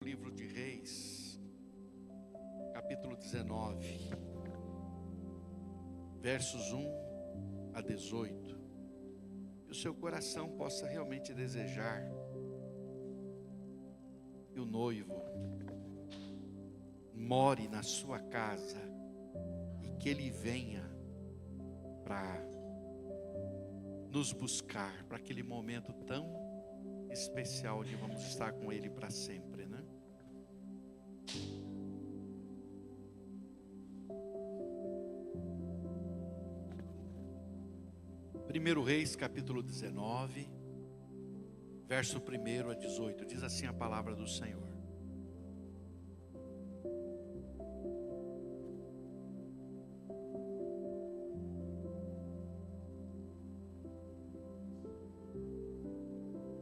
Livro de Reis, capítulo 19, versos 1 a 18. Que o seu coração possa realmente desejar que o noivo more na sua casa e que ele venha para nos buscar, para aquele momento tão especial onde vamos estar com ele para sempre, né? Primeiro Reis, capítulo 19, verso 1 a 18, diz assim a palavra do Senhor.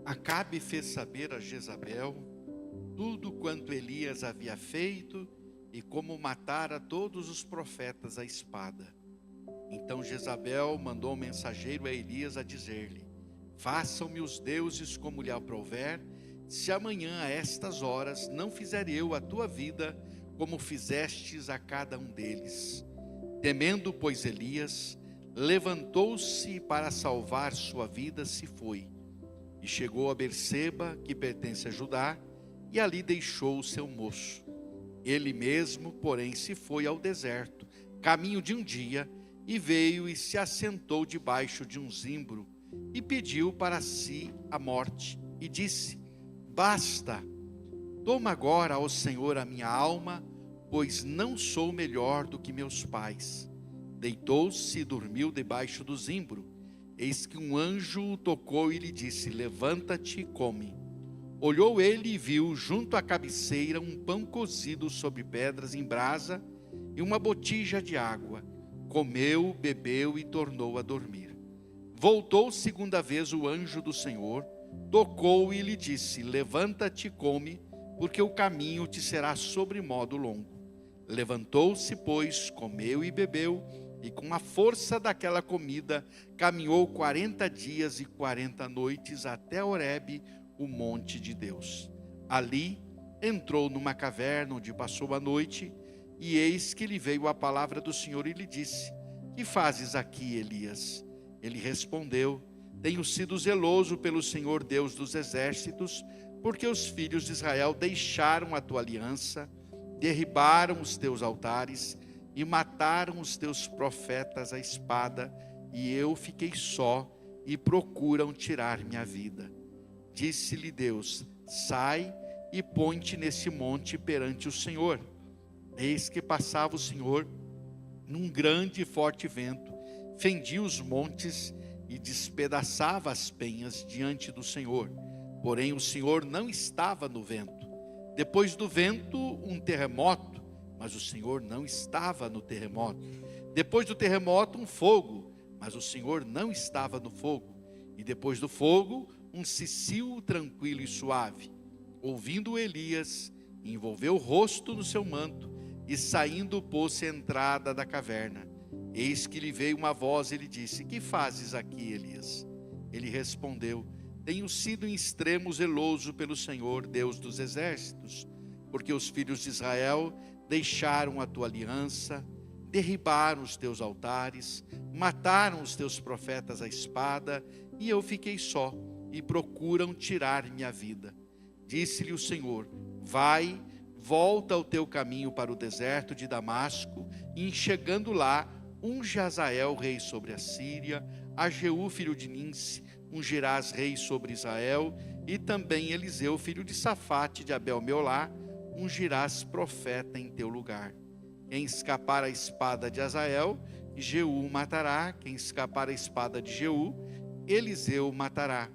Acabe fez saber a Jezabel tudo quanto Elias havia feito e como matara todos os profetas à espada. Então Jezabel mandou um mensageiro a Elias a dizer-lhe: façam-me os deuses como lhe aprouver, se amanhã a estas horas não fizer eu a tua vida como fizestes a cada um deles. Temendo, pois, Elias, levantou-se para salvar sua vida, se foi. E chegou a Berseba, que pertence a Judá, e ali deixou o seu moço. Ele mesmo, porém, se foi ao deserto, caminho de um dia, e veio e se assentou debaixo de um zimbro, e pediu para si a morte, e disse: basta, toma agora, ó Senhor, a minha alma, pois não sou melhor do que meus pais. Deitou-se e dormiu debaixo do zimbro. Eis que um anjo o tocou e lhe disse: levanta-te e come. Olhou ele e viu junto à cabeceira um pão cozido sobre pedras em brasa e uma botija de água. Comeu, bebeu e tornou a dormir. Voltou segunda vez o anjo do Senhor, tocou e lhe disse: levanta-te e come, porque o caminho te será sobremodo longo. Levantou-se, pois, comeu e bebeu, e com a força daquela comida, caminhou 40 dias e 40 noites até Horebe, o monte de Deus. Ali entrou numa caverna onde passou a noite, e eis que lhe veio a palavra do Senhor e lhe disse: que fazes aqui, Elias? Ele respondeu: tenho sido zeloso pelo Senhor Deus dos exércitos, porque os filhos de Israel deixaram a tua aliança, derribaram os teus altares e mataram os teus profetas à espada, e eu fiquei só, e procuram tirar minha vida. Disse-lhe Deus: sai e põe-te nesse monte perante o Senhor. Eis que passava o Senhor num grande e forte vento, fendia os montes e despedaçava as penhas diante do Senhor. Porém o Senhor não estava no vento. Depois do vento, um terremoto, mas o Senhor não estava no terremoto. Depois do terremoto, um fogo, mas o Senhor não estava no fogo. E depois do fogo, um cicio tranquilo e suave. Ouvindo Elias, envolveu o rosto no seu manto, e saindo pôs-se à entrada da caverna. Eis que lhe veio uma voz e lhe disse: que fazes aqui, Elias? Ele respondeu: tenho sido em extremo zeloso pelo Senhor, Deus dos exércitos, porque os filhos de Israel deixaram a tua aliança, derribaram os teus altares, mataram os teus profetas à espada, e eu fiquei só, e procuram tirar minha vida. Disse-lhe o Senhor: vai, volta ao teu caminho para o deserto de Damasco, e chegando lá, unge Azael rei sobre a Síria, a Jeú filho de Ninsi ungirás rei sobre Israel, e também Eliseu filho de Safate de Abel-Meolá ungirás profeta em teu lugar. Quem escapar a espada de Azael, Jeú matará. Quem escapar a espada de Jeú, Eliseu matará.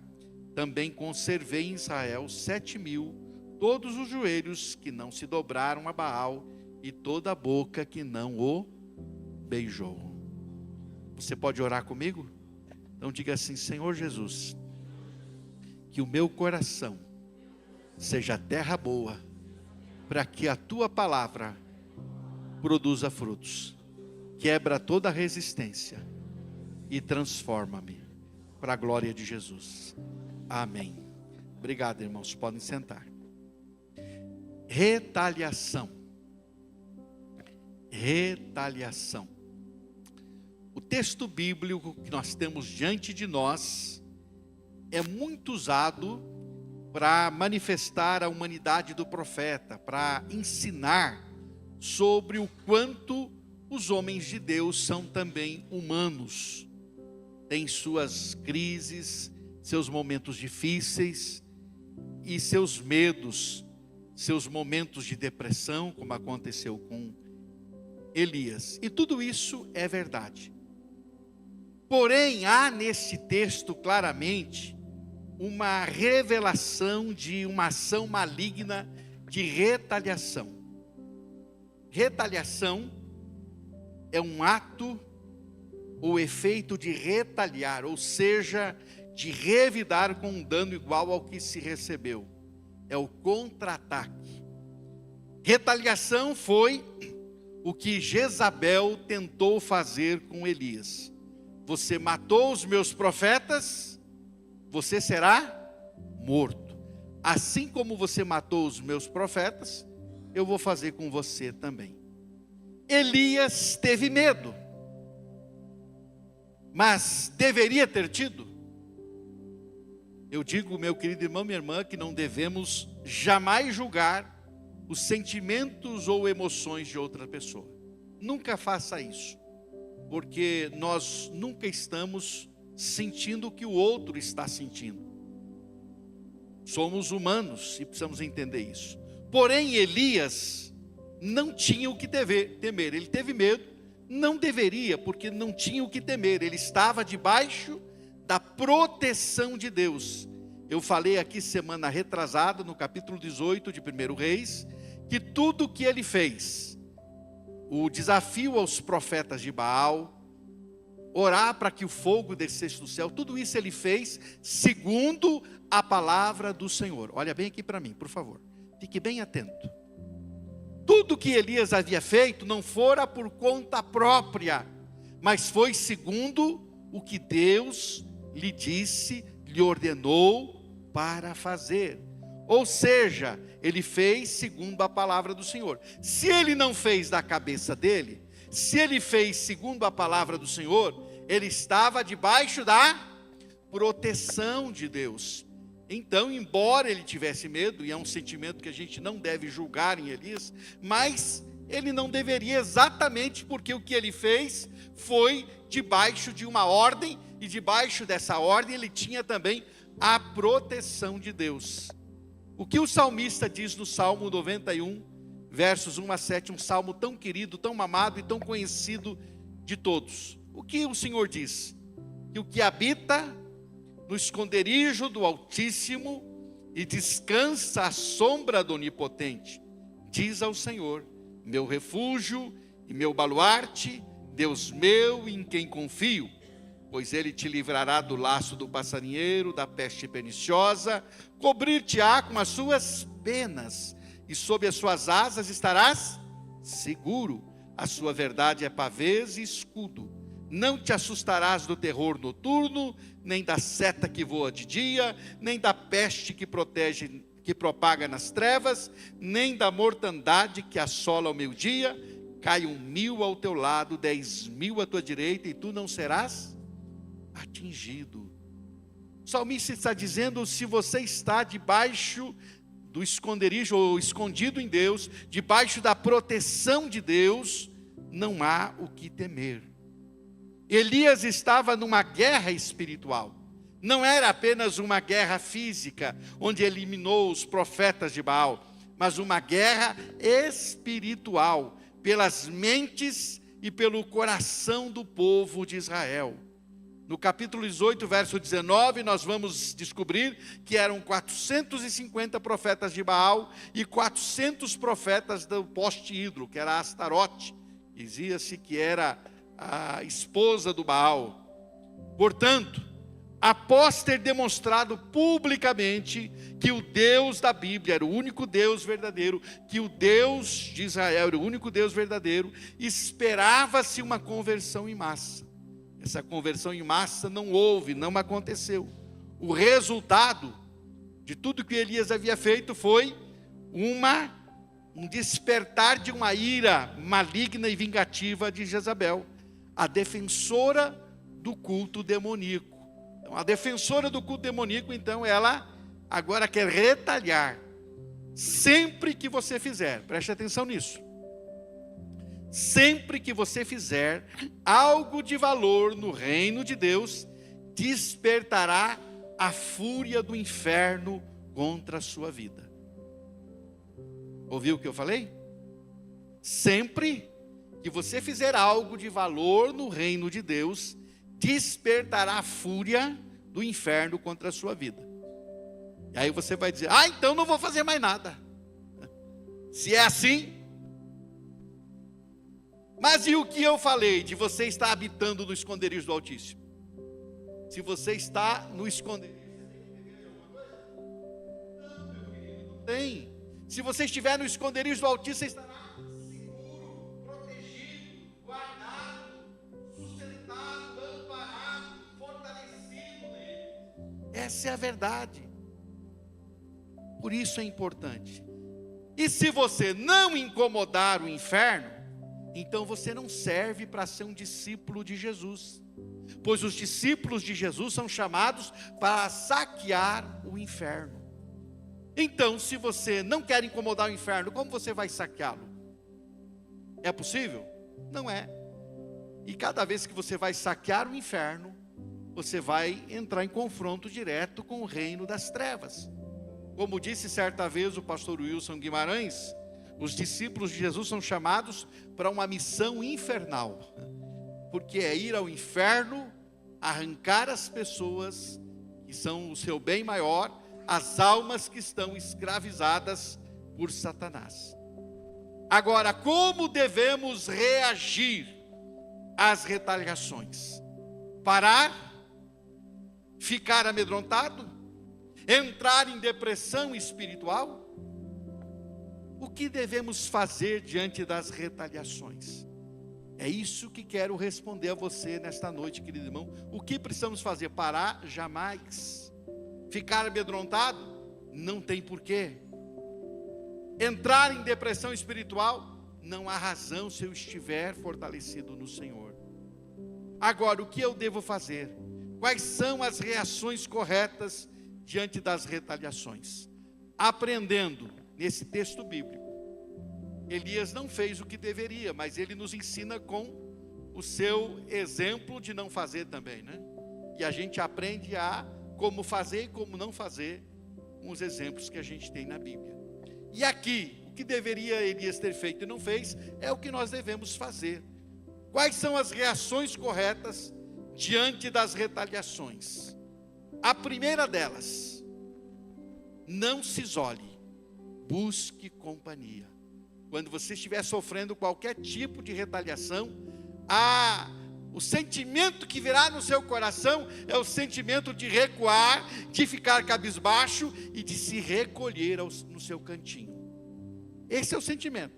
Também conservei em Israel 7.000, todos os joelhos que não se dobraram a Baal, e toda a boca que não o beijou. Você pode orar comigo? Então diga assim: Senhor Jesus, que o meu coração seja terra boa, para que a tua palavra produza frutos. Quebra toda resistência e transforma-me para a glória de Jesus. Amém. Obrigado, irmãos. Podem sentar. Retaliação. Retaliação. O texto bíblico que nós temos diante de nós é muito usado para manifestar a humanidade do profeta, para ensinar sobre o quanto os homens de Deus são também humanos. Têm suas crises, seus momentos difíceis e seus medos, seus momentos de depressão, como aconteceu com Elias. E tudo isso é verdade. Porém, há nesse texto claramente uma revelação de uma ação maligna de retaliação. Retaliação é um ato ou efeito de retaliar, ou seja, de revidar com um dano igual ao que se recebeu. É o contra-ataque. Retaliação foi o que Jezabel tentou fazer com Elias. Você matou os meus profetas, você será morto. Assim como você matou os meus profetas, eu vou fazer com você também. Elias teve medo, mas deveria ter tido. Eu digo, meu querido irmão, minha irmã, que não devemos jamais julgar os sentimentos ou emoções de outra pessoa. Nunca faça isso, porque nós nunca estamos sentindo o que o outro está sentindo. Somos humanos e precisamos entender isso. Porém, Elias não tinha o que temer. Ele teve medo, não deveria, porque não tinha o que temer. Ele estava debaixo da proteção de Deus. Eu falei aqui semana retrasada, no capítulo 18 de 1 Reis, que tudo o que ele fez, o desafio aos profetas de Baal, orar para que o fogo descesse do céu, tudo isso ele fez segundo a palavra do Senhor. Olha bem aqui para mim, por favor, fique bem atento. Tudo que Elias havia feito não fora por conta própria, mas foi segundo o que Deus lhe disse, lhe ordenou para fazer. Ou seja, ele fez segundo a palavra do Senhor. Se ele não fez da cabeça dele, se ele fez segundo a palavra do Senhor, ele estava debaixo da proteção de Deus. Então, embora ele tivesse medo, e é um sentimento que a gente não deve julgar em Elias, mas ele não deveria, exatamente porque o que ele fez foi debaixo de uma ordem, e debaixo dessa ordem ele tinha também a proteção de Deus. O que o salmista diz no Salmo 91, versos 1 a 7, um salmo tão querido, tão amado e tão conhecido de todos. O que o Senhor diz? Que o que habita no esconderijo do Altíssimo e descansa à sombra do Onipotente, diz ao Senhor: meu refúgio e meu baluarte, Deus meu em quem confio, pois ele te livrará do laço do passarinheiro, da peste perniciosa, cobrir-te-á com as suas penas, e sob as suas asas estarás seguro. A sua verdade é pavês e escudo. Não te assustarás do terror noturno, nem da seta que voa de dia, nem da peste que propaga nas trevas, nem da mortandade que assola ao meio-dia. Cai 1.000 ao teu lado, 10.000 à tua direita, e tu não serás atingido. O salmista está dizendo: se você está debaixo do esconderijo, ou escondido em Deus, debaixo da proteção de Deus, não há o que temer. Elias estava numa guerra espiritual. Não era apenas uma guerra física, onde eliminou os profetas de Baal, mas uma guerra espiritual, pelas mentes e pelo coração do povo de Israel. No capítulo 18, verso 19, nós vamos descobrir que eram 450 profetas de Baal e 400 profetas do poste ídolo, que era Astarote. Dizia-se que era a esposa do Baal. Portanto, após ter demonstrado publicamente que o Deus da Bíblia era o único Deus verdadeiro, que o Deus de Israel era o único Deus verdadeiro, esperava-se uma conversão em massa. Essa conversão em massa não houve, não aconteceu. O resultado de tudo que Elias havia feito foi uma um despertar de uma ira maligna e vingativa de Jezabel, a defensora do culto demoníaco. Então, a defensora do culto demoníaco, então, ela agora quer retalhar. Sempre que você fizer, preste atenção nisso, sempre que você fizer algo de valor no reino de Deus, despertará a fúria do inferno contra a sua vida. Ouviu o que eu falei? Sempre que você fizer algo de valor no reino de Deus, despertará a fúria do inferno contra a sua vida. E aí você vai dizer, então não vou fazer mais nada. Se é assim. Mas e o que eu falei de você estar habitando no esconderijo do Altíssimo? Se você está no esconderijo, não tem. Se você estiver no esconderijo do Altíssimo, você estará seguro, protegido, guardado, sustentado, amparado, fortalecido nele. Essa é a verdade. Por isso é importante. E se você não incomodar o inferno, então você não serve para ser um discípulo de Jesus. Pois os discípulos de Jesus são chamados para saquear o inferno. Então, se você não quer incomodar o inferno, como você vai saqueá-lo? É possível? Não é. E cada vez que você vai saquear o inferno, você vai entrar em confronto direto com o reino das trevas. Como disse certa vez o pastor Wilson Guimarães, os discípulos de Jesus são chamados para uma missão infernal, porque é ir ao inferno, arrancar as pessoas que são o seu bem maior, as almas que estão escravizadas por Satanás. Agora, como devemos reagir às retaliações? Parar? Ficar amedrontado? Entrar em depressão espiritual? O que devemos fazer diante das retaliações? É isso que quero responder a você nesta noite, querido irmão. O que precisamos fazer? Parar? Jamais. Ficar amedrontado? Não tem porquê. Entrar em depressão espiritual? Não há razão se eu estiver fortalecido no Senhor. Agora, o que eu devo fazer? Quais são as reações corretas diante das retaliações? Aprendendo nesse texto bíblico, Elias não fez o que deveria, mas ele nos ensina com o seu exemplo de não fazer também, né? E a gente aprende a como fazer e como não fazer com os exemplos que a gente tem na Bíblia. E aqui, o que deveria Elias ter feito e não fez, é o que nós devemos fazer. Quais são as reações corretas diante das retaliações? A primeira delas, não se isole, busque companhia. Quando você estiver sofrendo qualquer tipo de retaliação, o sentimento que virá no seu coração é o sentimento de recuar, de ficar cabisbaixo e de se recolher no seu cantinho. Esse é o sentimento.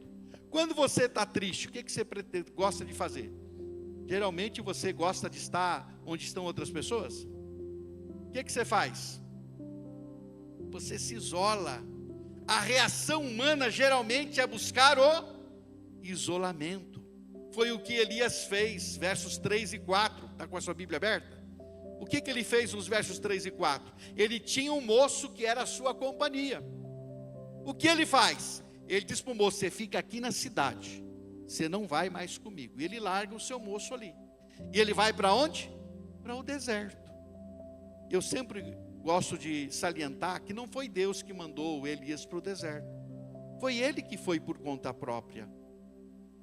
Quando você está triste, o que você gosta de fazer? Geralmente você gosta de estar onde estão outras pessoas? O que você faz? Você se isola. A reação humana geralmente é buscar o isolamento. Foi o que Elias fez, versos 3 e 4. Está com a sua Bíblia aberta? O que ele fez nos versos 3 e 4? Ele tinha um moço que era a sua companhia. O que ele faz? Ele diz para o moço: você fica aqui na cidade, você não vai mais comigo. E ele larga o seu moço ali. E ele vai para onde? Para o deserto. Eu sempre gosto de salientar que não foi Deus que mandou Elias para o deserto. Foi ele que foi por conta própria.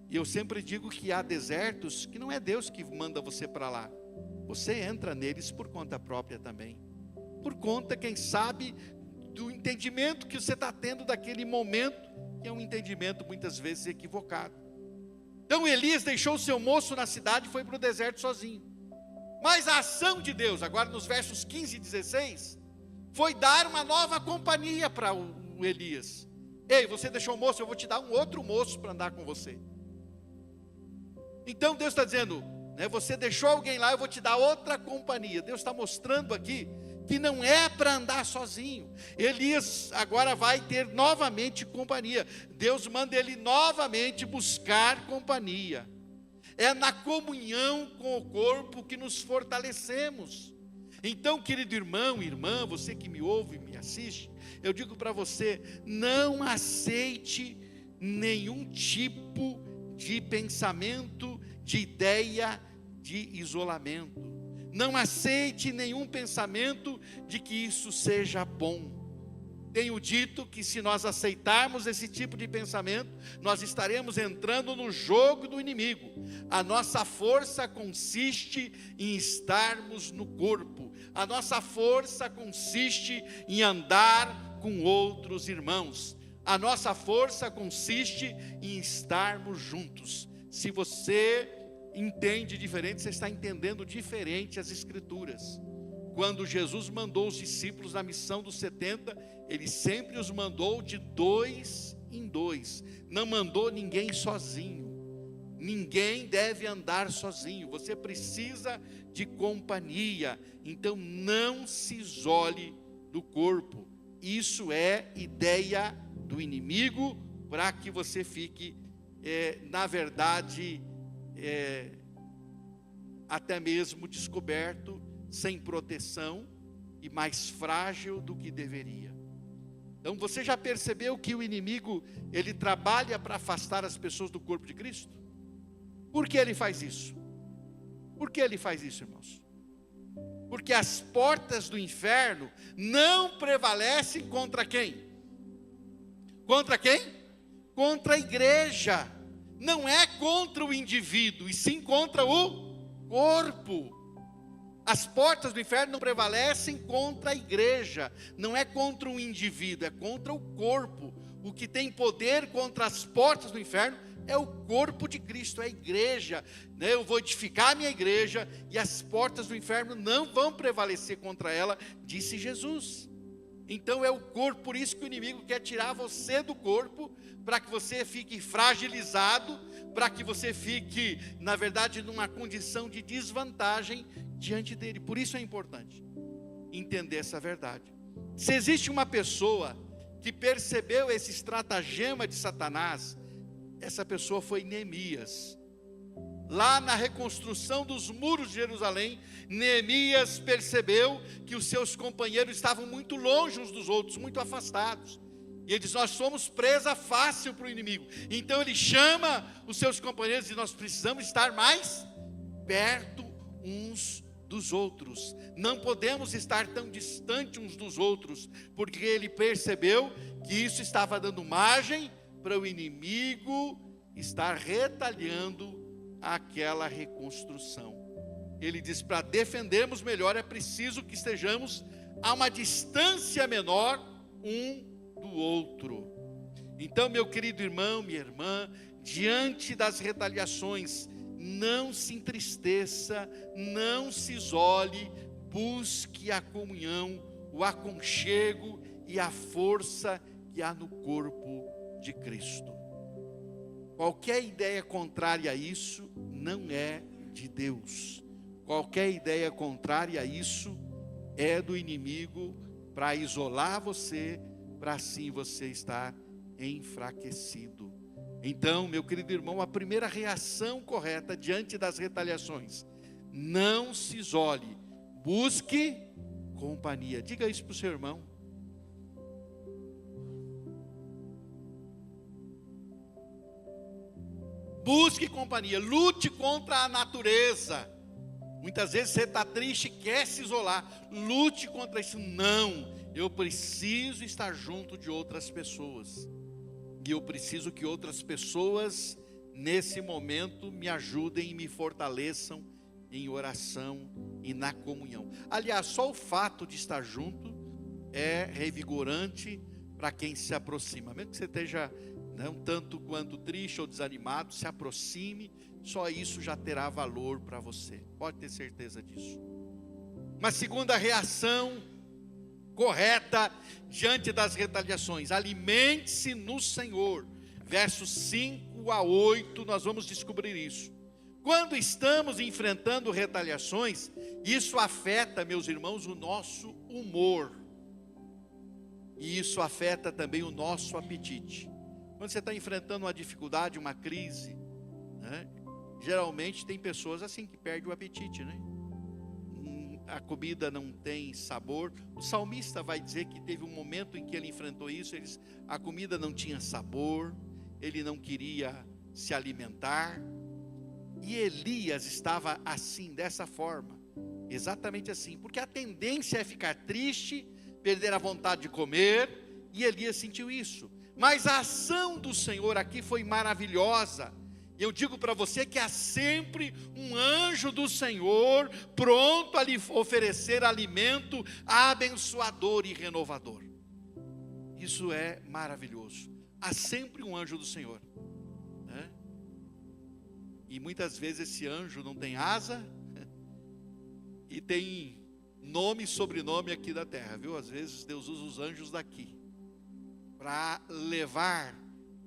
E eu sempre digo que há desertos que não é Deus que manda você para lá. Você entra neles por conta própria também. Por conta, quem sabe, do entendimento que você está tendo daquele momento, que é um entendimento muitas vezes equivocado. Então Elias deixou o seu moço na cidade e foi para o deserto sozinho. Mas a ação de Deus, agora nos versos 15 e 16, foi dar uma nova companhia para o Elias. Ei, você deixou o moço, eu vou te dar um outro moço para andar com você. Então Deus está dizendo, você deixou alguém lá, eu vou te dar outra companhia. Deus está mostrando aqui que não é para andar sozinho. Elias agora vai ter novamente companhia. Deus manda ele novamente buscar companhia. É na comunhão com o corpo que nos fortalecemos. Então, querido irmão, irmã, você que me ouve e me assiste, eu digo para você, não aceite nenhum tipo de pensamento, de ideia de isolamento. Não aceite nenhum pensamento de que isso seja bom. Tenho dito que se nós aceitarmos esse tipo de pensamento, nós estaremos entrando no jogo do inimigo. A nossa força consiste em estarmos no corpo. A nossa força consiste em andar com outros irmãos. A nossa força consiste em estarmos juntos. Se você entende diferente, você está entendendo diferente as Escrituras. Quando Jesus mandou os discípulos na missão dos 70, ele sempre os mandou de 2 em 2, não mandou ninguém sozinho. Ninguém deve andar sozinho, você precisa de companhia. Então não se isole do corpo. Isso é ideia do inimigo, para que você fique, na verdade, até mesmo descoberto, sem proteção e mais frágil do que deveria. Então você já percebeu que o inimigo, ele trabalha para afastar as pessoas do corpo de Cristo? Por que ele faz isso? Por que ele faz isso, irmãos? Porque as portas do inferno não prevalecem contra quem? Contra quem? Contra a igreja. Não é contra o indivíduo, e sim contra o corpo. As portas do inferno não prevalecem contra a igreja, não é contra um indivíduo, é contra o corpo. O que tem poder contra as portas do inferno é o corpo de Cristo, é a igreja. Eu vou edificar a minha igreja e as portas do inferno não vão prevalecer contra ela, disse Jesus. Então é o corpo, por isso que o inimigo quer tirar você do corpo, para que você fique fragilizado, para que você fique, na verdade, numa condição de desvantagem diante dele. Por isso é importante entender essa verdade. Se existe uma pessoa que percebeu esse estratagema de Satanás, essa pessoa foi Neemias. Lá na reconstrução dos muros de Jerusalém, Neemias percebeu que os seus companheiros estavam muito longe uns dos outros, muito afastados. E ele diz: nós somos presa fácil para o inimigo. Então ele chama os seus companheiros e diz: nós precisamos estar mais perto uns dos outros. Não podemos estar tão distante uns dos outros, porque ele percebeu que isso estava dando margem para o inimigo estar retalhando aquela reconstrução. Ele diz: para defendermos melhor é preciso que estejamos a uma distância menor um do outro. Então, meu querido irmão, minha irmã, diante das retaliações, não se entristeça, não se isole, busque a comunhão, o aconchego e a força que há no corpo de Cristo. Qualquer ideia contrária a isso não é de Deus. Qualquer ideia contrária a isso é do inimigo, para isolar você, para assim você estar enfraquecido. Então, meu querido irmão, a primeira reação correta diante das retaliações: não se isole, busque companhia. Diga isso para o seu irmão. Busque companhia, lute contra a natureza. Muitas vezes você está triste, quer se isolar, lute contra isso. Não, eu preciso estar junto de outras pessoas, e eu preciso que outras pessoas nesse momento me ajudem e me fortaleçam em oração e na comunhão. Aliás, só o fato de estar junto é revigorante para quem se aproxima, mesmo que você esteja um tanto quanto triste ou desanimado, se aproxime, só isso já terá valor para você, pode ter certeza disso. Uma segunda reação correta diante das retaliações: alimente-se no Senhor. Versos 5 a 8, nós vamos descobrir isso. Quando estamos enfrentando retaliações, isso afeta, meus irmãos, o nosso humor. E isso afeta também o nosso apetite. Quando você está enfrentando uma dificuldade, uma crise, né? Geralmente tem pessoas assim que perdem o apetite, né? A comida não tem sabor. O salmista vai dizer que teve um momento em que ele enfrentou isso, a comida não tinha sabor, ele não queria se alimentar. E Elias estava assim, dessa forma, exatamente assim, porque a tendência é ficar triste, perder a vontade de comer, e Elias sentiu isso. Mas a ação do Senhor aqui foi maravilhosa. Eu digo para você que há sempre um anjo do Senhor pronto a lhe oferecer alimento abençoador e renovador. Isso é maravilhoso. Há sempre um anjo do Senhor, né? E muitas vezes esse anjo não tem asa e tem nome e sobrenome aqui da terra, viu? Às vezes Deus usa os anjos daqui para levar,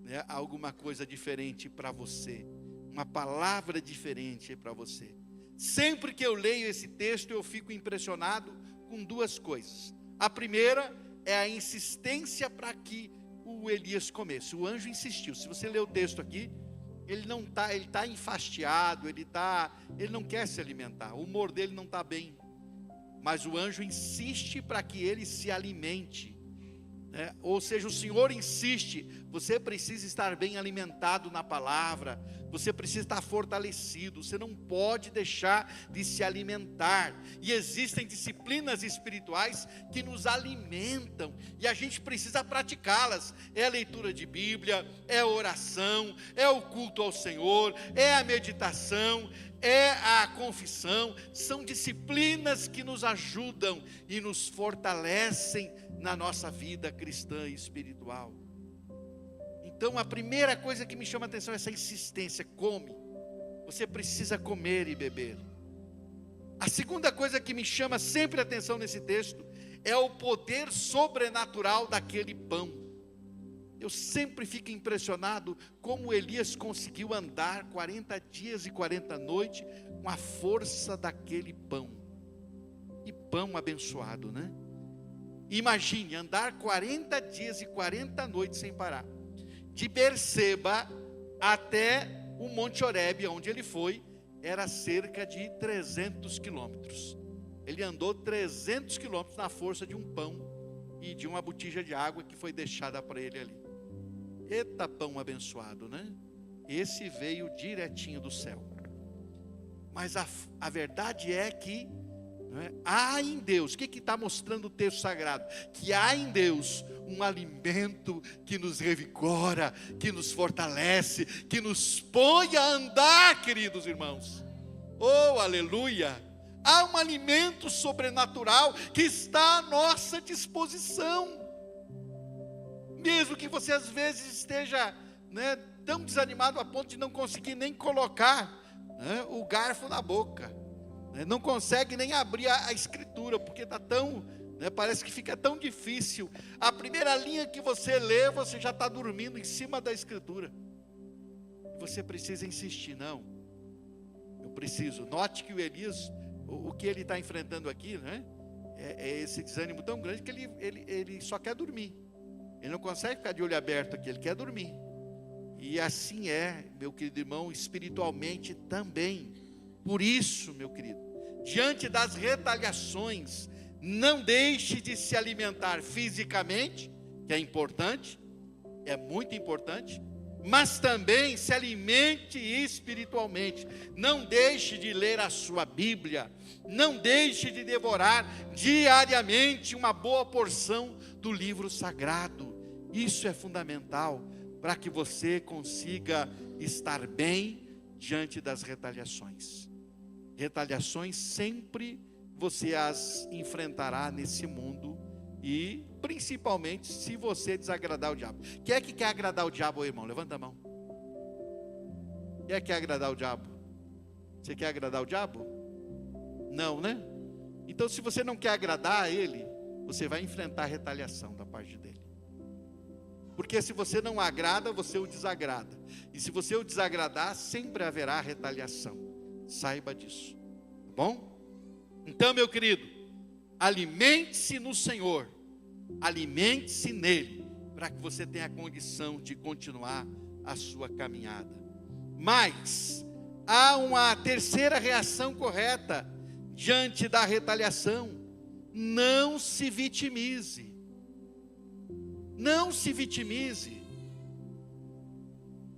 né, alguma coisa diferente para você, uma palavra diferente para você. Sempre que eu leio esse texto, eu fico impressionado com duas coisas. A primeira é a insistência para que o Elias comesse. O anjo insistiu. Se você ler o texto aqui, ele está enfastiado, ele não quer se alimentar, o humor dele não está bem, mas o anjo insiste para que ele se alimente, né? Ou seja, o Senhor insiste, você precisa estar bem alimentado na palavra, você precisa estar fortalecido, você não pode deixar de se alimentar. E existem disciplinas espirituais que nos alimentam, e a gente precisa praticá-las. É a leitura de Bíblia, é a oração, é o culto ao Senhor, é a meditação, é a confissão. São disciplinas que nos ajudam e nos fortalecem na nossa vida cristã e espiritual. Então a primeira coisa que me chama a atenção é essa insistência: come, você precisa comer e beber. A segunda coisa que me chama sempre a atenção nesse texto é o poder sobrenatural daquele pão. Eu sempre fico impressionado como Elias conseguiu andar 40 dias e 40 noites com a força daquele pão. E pão abençoado, né? Imagine andar 40 dias e 40 noites sem parar. De Berseba até o Monte Horebe, onde ele foi, era cerca de 300 quilômetros. Ele andou 300 quilômetros na força de um pão e de uma botija de água que foi deixada para ele ali. Eita, pão abençoado, né? Esse veio direitinho do céu. Mas a verdade é que, né, há em Deus, o que está mostrando o texto sagrado? Que há em Deus um alimento que nos revigora, que nos fortalece, que nos põe a andar, queridos irmãos. Oh, aleluia! Há um alimento sobrenatural que está à nossa disposição. Mesmo que você às vezes esteja, né, tão desanimado a ponto de não conseguir nem colocar, né, o garfo na boca, né, não consegue nem abrir a escritura, porque está tão, né, parece que fica tão difícil. A primeira linha que você lê, você já está dormindo em cima da escritura. Você precisa insistir. Não, eu preciso. Note que o Elias, o que ele está enfrentando aqui, né, é esse desânimo tão grande que ele só quer dormir. Ele não consegue ficar de olho aberto aqui, ele quer dormir. E assim é, meu querido irmão, espiritualmente também. Por isso, meu querido, diante das retaliações, não deixe de se alimentar fisicamente, que é importante, é muito importante, mas também se alimente espiritualmente. Não deixe de ler a sua Bíblia, não deixe de devorar diariamente uma boa porção do livro sagrado. Isso é fundamental para que você consiga estar bem diante das retaliações. Retaliações sempre você as enfrentará nesse mundo, e principalmente se você desagradar o diabo. Quem é que quer agradar o diabo, irmão? Levanta a mão. Quem é que quer agradar o diabo? Você quer agradar o diabo? Não, né? Então, se você não quer agradar a ele, você vai enfrentar a retaliação da parte dele. Porque se você não agrada, você o desagrada. E se você o desagradar, sempre haverá retaliação. Saiba disso. Tá bom? Então, meu querido, alimente-se no Senhor. Alimente-se nele, para que você tenha a condição de continuar a sua caminhada. Mas há uma terceira reação correta diante da retaliação. Não se vitimize. Não se vitimize.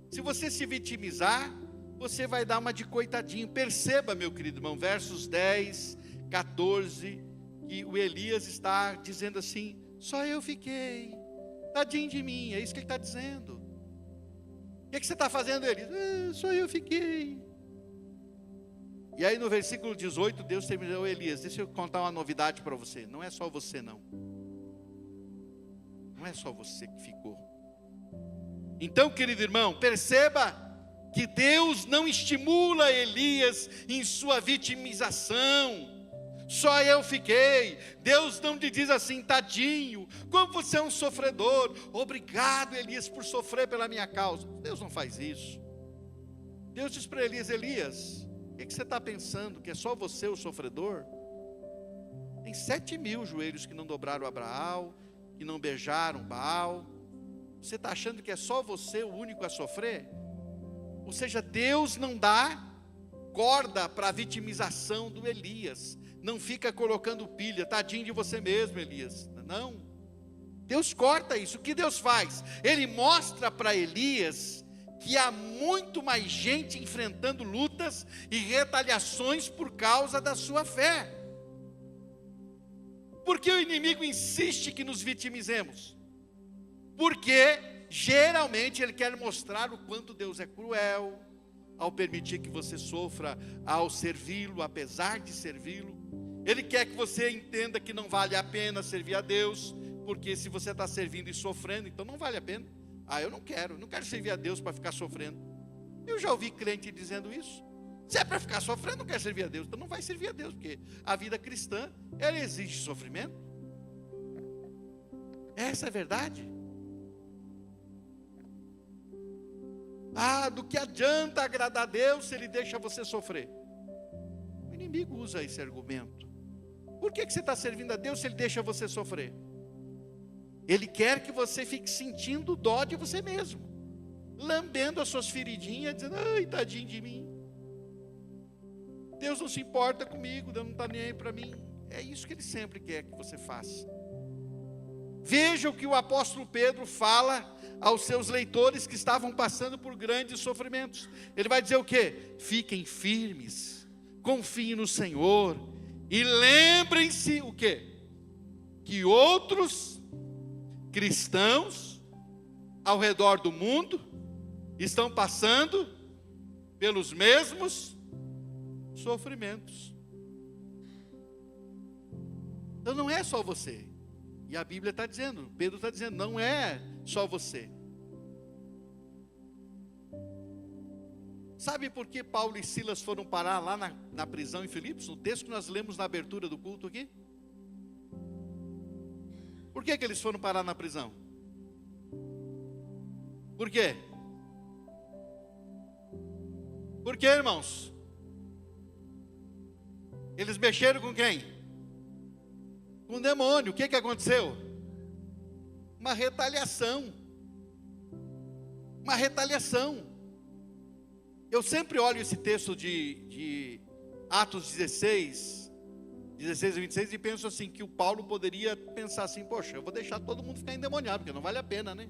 Se você se vitimizar, você vai dar uma de coitadinho. Perceba, meu querido irmão, versos 10, 14, que o Elias está dizendo assim: só eu fiquei, tadinho de mim. É isso que ele está dizendo. O que você está fazendo, Elias? Só eu fiquei. E aí no versículo 18, Deus terminou: Elias, deixa eu contar uma novidade para você. Não é só você não. Não é só você que ficou. Então, querido irmão, perceba que Deus não estimula Elias em sua vitimização. Só eu fiquei. Deus não lhe diz assim: tadinho, como você é um sofredor. Obrigado, Elias, por sofrer pela minha causa. Deus não faz isso. Deus diz para Elias: Elias, o que você está pensando? Que é só você o sofredor? Tem 7.000 joelhos que não dobraram a Baal, que não beijaram Baal. Você está achando que é só você o único a sofrer? Ou seja, Deus não dá corda para a vitimização do Elias. Não fica colocando pilha: tadinho de você mesmo, Elias. Não. Deus corta isso. O que Deus faz? Ele mostra para Elias que há muito mais gente enfrentando lutas e retaliações por causa da sua fé. Por que o inimigo insiste que nos vitimizemos? Porque geralmente ele quer mostrar o quanto Deus é cruel ao permitir que você sofra, ao servi-lo, apesar de servi-lo. Ele quer que você entenda que não vale a pena servir a Deus, porque se você está servindo e sofrendo, então não vale a pena. Eu não quero servir a Deus para ficar sofrendo. Eu já ouvi crente dizendo isso. Se é para ficar sofrendo, não quer servir a Deus, então não vai servir a Deus, porque a vida cristã, ela exige sofrimento. Essa é a verdade. Do que adianta agradar a Deus se Ele deixa você sofrer? O inimigo usa esse argumento. Por que você está servindo a Deus se Ele deixa você sofrer? Ele quer que você fique sentindo dó de você mesmo, lambendo as suas feridinhas, dizendo: ai, tadinho de mim. Deus não se importa comigo, Deus não está nem aí para mim. É isso que Ele sempre quer que você faça. Veja o que o apóstolo Pedro fala aos seus leitores que estavam passando por grandes sofrimentos. Ele vai dizer o quê? Fiquem firmes, confiem no Senhor e lembrem-se o quê? Que outros cristãos ao redor do mundo estão passando pelos mesmos sofrimentos. Então não é só você. E a Bíblia está dizendo, Pedro está dizendo, não é só você. Sabe por que Paulo e Silas foram parar lá na prisão em Filipos? No texto que nós lemos na abertura do culto aqui. Por que eles foram parar na prisão? Por quê? Por quê, irmãos? Eles mexeram com quem? Com o demônio. O que aconteceu? Uma retaliação. Uma retaliação. Eu sempre olho esse texto de Atos 16 e 26 e penso assim, que o Paulo poderia pensar assim: poxa, eu vou deixar todo mundo ficar endemoniado, porque não vale a pena, né?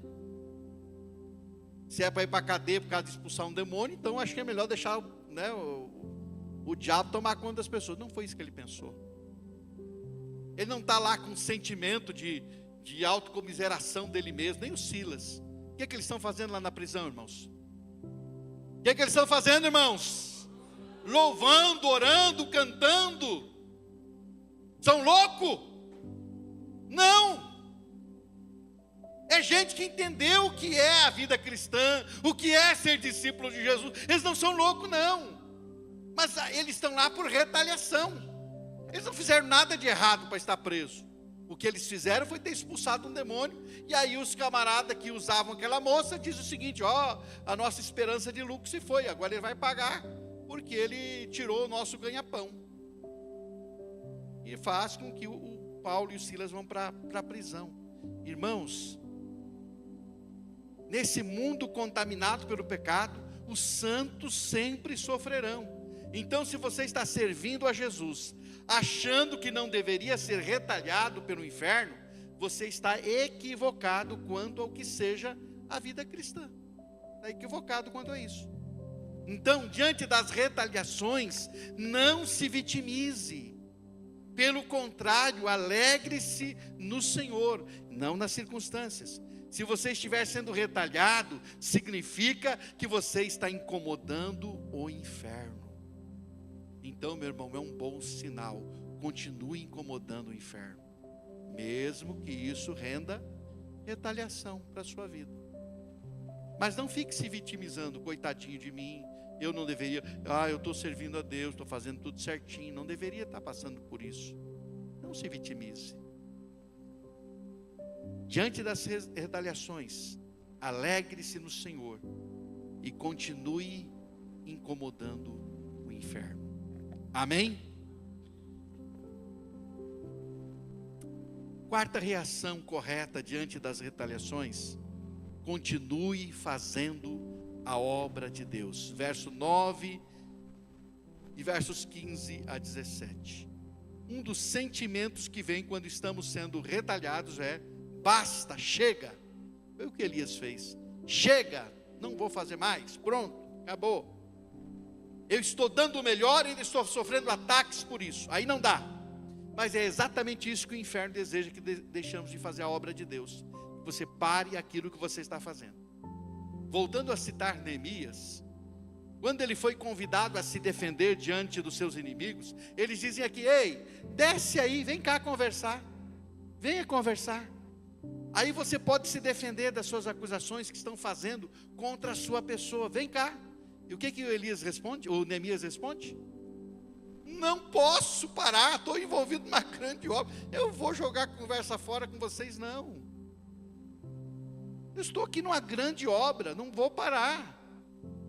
Se é para ir para a cadeia por causa de expulsar um demônio, então acho que é melhor deixar, né, o diabo tomar conta das pessoas. Não foi isso que ele pensou. Ele não está lá com sentimento de autocomiseração dele mesmo, nem o Silas. O que eles estão fazendo lá na prisão, irmãos? O que eles estão fazendo, irmãos? Louvando, orando, cantando. São loucos? Não. É gente que entendeu o que é a vida cristã, o que é ser discípulo de Jesus. Eles não são loucos, não. Mas eles estão lá por retaliação. Eles não fizeram nada de errado para estar preso. O que eles fizeram foi ter expulsado um demônio. E aí os camaradas que usavam aquela moça diz o seguinte: ó, a nossa esperança de lucro se foi, agora ele vai pagar, porque ele tirou o nosso ganha-pão. E faz com que o Paulo e o Silas vão para a prisão. Irmãos, nesse mundo contaminado pelo pecado, os santos sempre sofrerão. Então, se você está servindo a Jesus, achando que não deveria ser retalhado pelo inferno, você está equivocado quanto ao que seja a vida cristã. Está equivocado quanto a isso. Então, diante das retaliações, não se vitimize. Pelo contrário, alegre-se no Senhor, não nas circunstâncias. Se você estiver sendo retalhado, significa que você está incomodando o inferno. Então, meu irmão, é um bom sinal. Continue incomodando o inferno, mesmo que isso renda retaliação para a sua vida. Mas não fique se vitimizando: coitadinho de mim, eu não deveria, eu estou servindo a Deus, estou fazendo tudo certinho, não deveria estar passando por isso. Não se vitimize. Diante das retaliações, alegre-se no Senhor e continue incomodando o inferno. Amém? Quarta reação correta diante das retaliações: continue fazendo a obra de Deus. Verso 9 e versos 15 a 17. Um dos sentimentos que vem quando estamos sendo retalhados é: basta, chega. Foi o que Elias fez. Chega, não vou fazer mais, pronto, acabou. Eu estou dando o melhor e estou sofrendo ataques por isso. Aí não dá. Mas é exatamente isso que o inferno deseja, que deixamos de fazer a obra de Deus. Que você pare aquilo que você está fazendo. Voltando a citar Neemias, quando ele foi convidado a se defender diante dos seus inimigos, eles dizem aqui: ei, desce aí, vem cá conversar. Venha conversar. Aí você pode se defender das suas acusações que estão fazendo contra a sua pessoa. Vem cá. E o que o Elias responde? O Neemias responde? Não posso parar, estou envolvido numa grande obra. Eu vou jogar conversa fora com vocês, não. Eu estou aqui numa grande obra, não vou parar.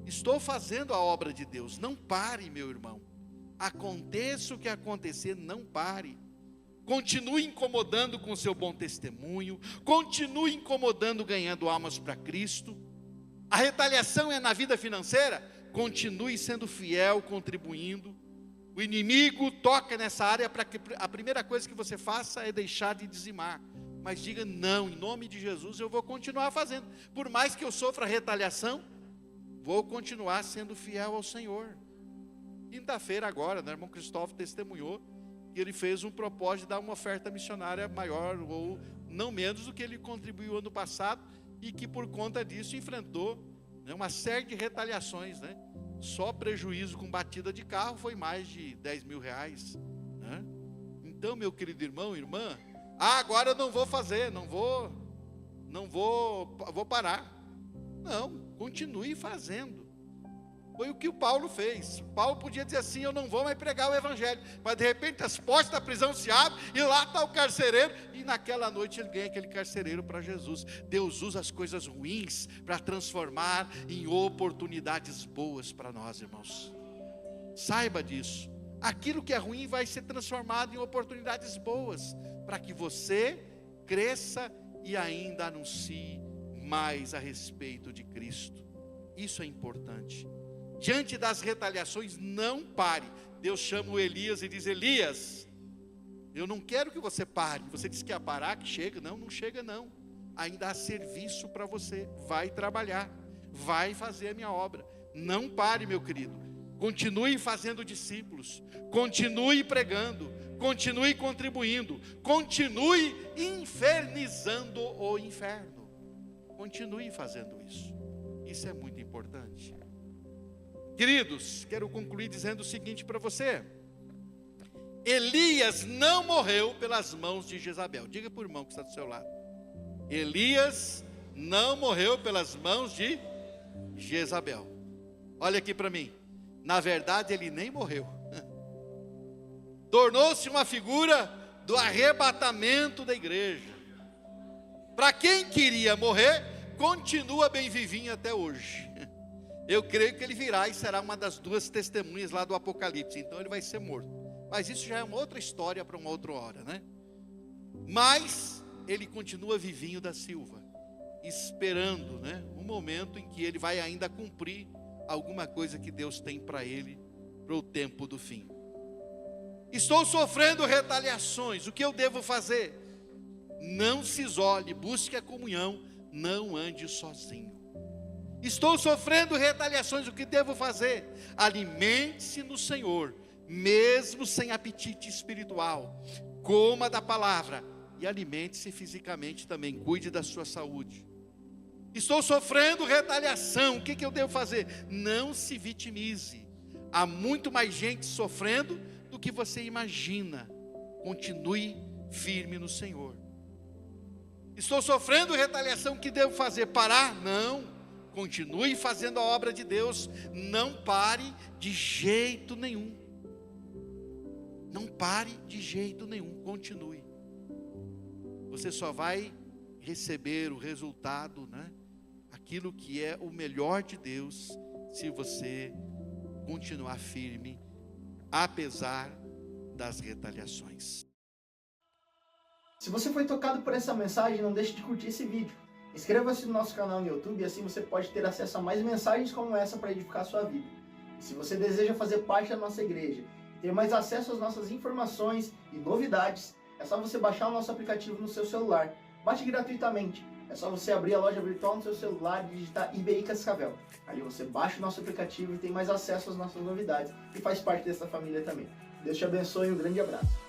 Estou fazendo a obra de Deus. Não pare, meu irmão. Aconteça o que acontecer, não pare. Continue incomodando com o seu bom testemunho. Continue incomodando, ganhando almas para Cristo. A retaliação é na vida financeira? Continue sendo fiel, contribuindo. O inimigo toca nessa área para que a primeira coisa que você faça é deixar de dizimar. Mas diga: não, em nome de Jesus eu vou continuar fazendo. Por mais que eu sofra retaliação, vou continuar sendo fiel ao Senhor. Quinta-feira agora, o irmão Cristóvão testemunhou que ele fez um propósito de dar uma oferta missionária maior, ou não menos do que ele contribuiu ano passado, e que por conta disso enfrentou uma série de retaliações, Só prejuízo com batida de carro foi mais de 10 mil reais, Então, meu querido irmão, irmã, agora eu não vou fazer, vou parar. Não, continue fazendo. Foi o que o Paulo fez. Paulo podia dizer assim: eu não vou mais pregar o evangelho, mas de repente as portas da prisão se abrem, e lá está o carcereiro, e naquela noite ele ganha aquele carcereiro para Jesus. Deus usa as coisas ruins para transformar em oportunidades boas para nós, irmãos. Saiba disso. Aquilo que é ruim vai ser transformado em oportunidades boas, para que você cresça e ainda anuncie mais a respeito de Cristo. Isso é importante. Diante das retaliações, não pare. Deus chama o Elias e diz: Elias, eu não quero que você pare. Você disse que ia parar, que chega. Não, não chega não. Ainda há serviço para você. Vai trabalhar, vai fazer a minha obra. Não pare, meu querido. Continue fazendo discípulos, continue pregando, continue contribuindo, continue infernizando o inferno. Continue fazendo isso. Isso é muito importante. Queridos, quero concluir dizendo o seguinte para você: Elias não morreu pelas mãos de Jezabel. Diga para o irmão que está do seu lado: Elias não morreu pelas mãos de Jezabel. Olha aqui para mim. Na verdade ele nem morreu. Tornou-se uma figura do arrebatamento da igreja. Para quem queria morrer, continua bem vivinho até hoje. Eu creio que ele virá e será uma das duas testemunhas lá do Apocalipse. Então ele vai ser morto. Mas isso já é uma outra história para uma outra hora, né? Mas ele continua vivinho da Silva, esperando, né, um momento em que ele vai ainda cumprir alguma coisa que Deus tem para ele, para o tempo do fim. Estou sofrendo retaliações, o que eu devo fazer? Não se isole, busque a comunhão, não ande sozinho. Estou sofrendo retaliações, o que devo fazer? Alimente-se no Senhor, mesmo sem apetite espiritual. Coma da palavra e alimente-se fisicamente também, cuide da sua saúde. Estou sofrendo retaliação, o que eu devo fazer? Não se vitimize. Há muito mais gente sofrendo do que você imagina. Continue firme no Senhor. Estou sofrendo retaliação, o que devo fazer? Parar? Não. Continue fazendo a obra de Deus. Não pare de jeito nenhum. Não pare de jeito nenhum. Continue. Você só vai receber o resultado, né? Aquilo que é o melhor de Deus, se você continuar firme, apesar das retaliações. Se você foi tocado por essa mensagem, não deixe de curtir esse vídeo. Inscreva-se no nosso canal no YouTube e assim você pode ter acesso a mais mensagens como essa para edificar a sua vida. E se você deseja fazer parte da nossa igreja e ter mais acesso às nossas informações e novidades, é só você baixar o nosso aplicativo no seu celular. Baixe gratuitamente. É só você abrir a loja virtual no seu celular e digitar IBI Cascavel. Ali você baixa o nosso aplicativo e tem mais acesso às nossas novidades e faz parte dessa família também. Deus te abençoe e um grande abraço.